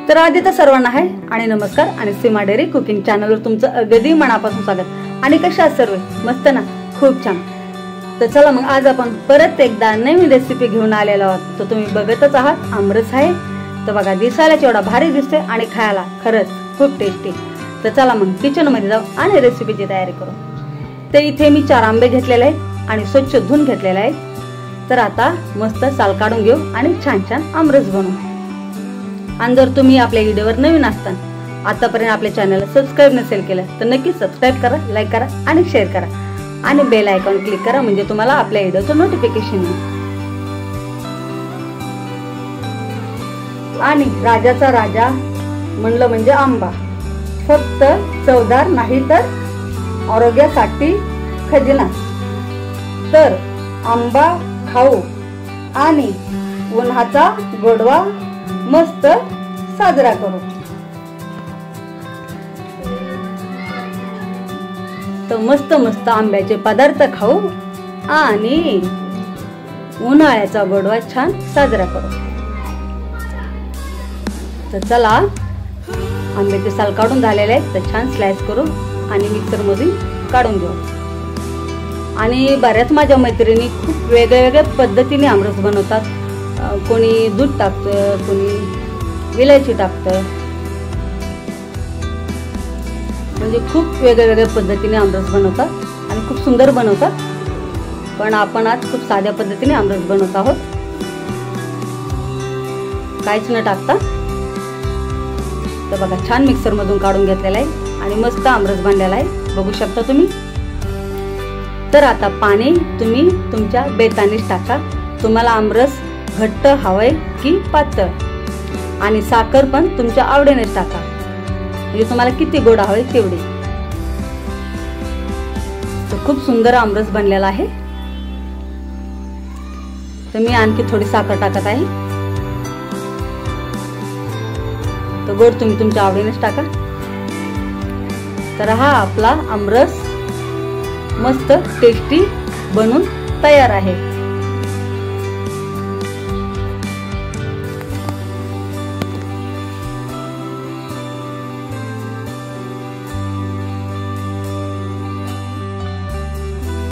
तर आधी तर सर्वांना आहे आणि नमस्कार आणि सीमा डेअरी कुकिंग चॅनलवर तुमचं अगदी मनापासून स्वागत। आणि कशा आहात सर्व? मस्त ना? खूप छान। तर चला मग आज आपण परत एकदा नवीन रेसिपी घेऊन आलेलो आहोत। तर तुम्ही बघतच आहात आमरस आहे। तर बघा दिसायला एवढा भारी दिसतोय आणि खायला खरंच खूप टेस्टी। तर चला मग किचन मध्ये जाऊ आणि रेसिपीची तयारी करू। तर इथे मी 4 आंबे घेतलेले आहेत आणि स्वच्छ धुवून घेतलेले आहेत। तर आता मस्त साल काढून घेऊ आणि छान छान आमरस बनवू। आणि जर तुम्ही आपल्या व्हिडिओवर नवीन असताल, आतापर्यंत आपल्या चॅनलला सबस्क्राइब नसेल केलं तर नक्की सबस्क्राइब करा, लाईक करा आणि शेअर करा आणि बेल आयकॉन क्लिक करा म्हणजे तुम्हाला आपल्या व्हिडिओचं नोटिफिकेशन येईल। आणि राजाचा राजा म्हणलं म्हणजे आंबा, फक्त चवदार नाही तर आरोग्यासाठी खजिना। तर आंबा खाऊ आणि उन्हाचा गोडवा मस्त साजरा करू। तर मस्त मस्त आंब्याचे पदार्थ खाऊ आणि उन्हाळ्याचा गोडवा छान साजरा करू। तर चला आंब्याचे साल काढून झालेले आहेत, तर छान स्लाइस करू आणि मिक्सर मधून काढून घेऊ। आणि बऱ्याच माझ्या मैत्रिणी खूप वेगवेगळ्या पद्धतीने आमरस बनवतात। कोणी दूध टाकतं, कोणी विलायची टाकतं, म्हणजे खूप वेगवेगळ्या पद्धतीने आमरस बनवतात आणि खूप सुंदर बनवतात। पण आपण आज खूप साध्या पद्धतीने आमरस बनवत आहोत, काहीच न टाकता। तर बघा छान मिक्सर मधून काढून घेतलेला आहे आणि मस्त आमरस बनलेला आहे, बघू शकता तुम्ही। तर आता पाणी तुम्ही तुमच्या बेतानीच टाका, तुम्हाला आमरस घट्ट हवंय की पातळ, आणि साखर पण तुमच्या आवडीनेच टाका, म्हणजे तुम्हाला किती गोड हवंय तेवढी। तर खूप सुंदर आमरस बनलेला आहे। तर मी आणखी थोडी साखर टाकत आहे, तर गोड तुम्ही तुमच्या आवडीनेच टाका। तर हा आपला आमरस मस्त टेस्टी बनून तयार आहे।